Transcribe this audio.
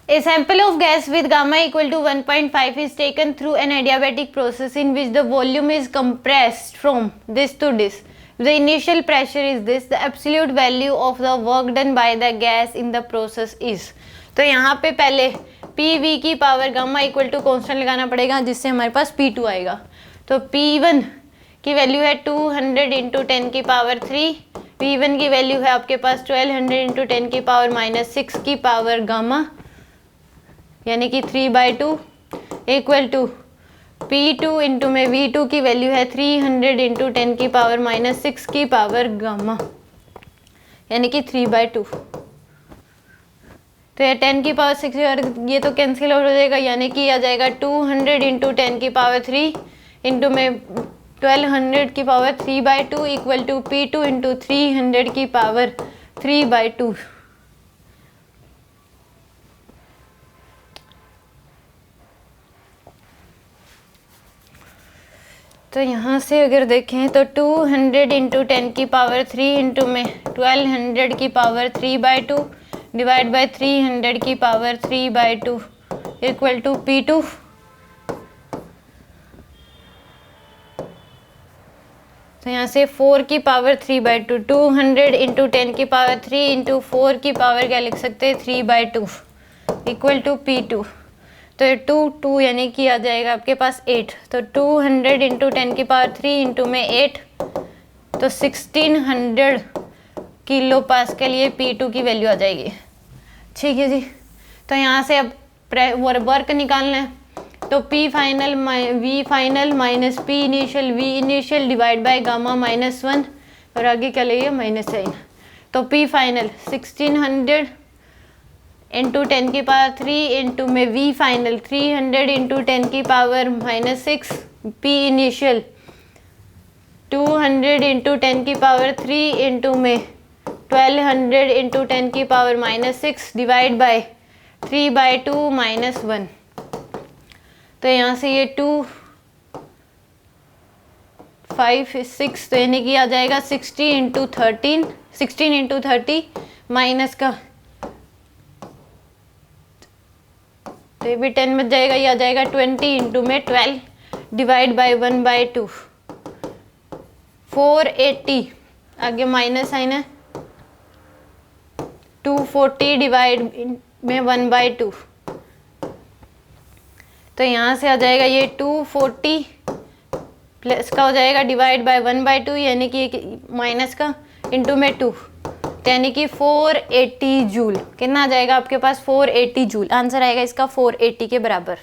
A sample of gas with gamma equal to 1.5 is taken through an adiabatic process in which the volume is compressed from this to this. The initial pressure is this. The absolute value of the work done by the gas in the process is. तो यहाँ पे पहले PV की power gamma equal to constant लगाना पड़ेगा जिससे हमारे पास P2 आएगा. तो P1 की वैल्यू है 200 इंटू 10 की पावर 3. P1 की वैल्यू है आपके पास 1200 इंटू 10 की पावर -6 की पावर गामा यानी कि 3/2 इक्वल टू P2 इंटू में V2 की वैल्यू है 300 इंटू 10 की पावर -6 की पावर गामा यानी कि 3/2. तो ये 10 की पावर 6 और ये तो कैंसिल हो जाएगा यानी कि आ जाएगा 200 इंटू 10 की पावर 3 इंटू में 1200 की power 3/2 equal to P2 into 300 की पावर 3/2. तो यहाँ से अगर देखें तो 200 इंटू 10 की पावर 3 इंटू में 1200 की पावर 3/2 डिवाइड बाय 300 की पावर 3/2 इक्वल टू P2. तो यहाँ से 4 की पावर 3/2 200 इंटू 10 की पावर 3 इंटू 4 की पावर क्या लिख सकते हैं 3/2 इक्वल टू P2. तो 2 यानी कि आ जाएगा आपके पास 8. तो 200 इंटू 10 की पावर 3 इंटू में 8 तो 1600 किलो पास्कल ये P2 की वैल्यू आ जाएगी. ठीक है जी. तो यहाँ से अब वर्क निकालना है. तो P final V final minus P initial V initial divide by gamma -1 और आगे क्या लेंगे माइनस साइन. तो P फाइनल 1600 इंटू 10 की पावर 3 इंटू में V फाइनल 300 इंटू 10 की पावर -6 P इनिशियल 200 इंटू 10 की पावर 3 इंटू में 1200 इंटू 10 की पावर -6 डिवाइड बाय 3/2 -1. तो यहाँ से ये 2 5 6 तो यानी कि आ जाएगा 16 इंटू 30 माइनस का तो ये भी 10 बच जाएगा. ये आ जाएगा 20 इंटू में 12 डिवाइड बाय 1/2 480 आगे माइनस साइन है 240 डिवाइड में 1/2. तो यहाँ से आ जाएगा ये 240 प्लस का हो जाएगा डिवाइड बाय 1/2 यानी कि माइनस का इंटू में 2 यानी कि 480 जूल. कितना आ जाएगा आपके पास 480 जूल. आंसर आएगा इसका 480 के बराबर.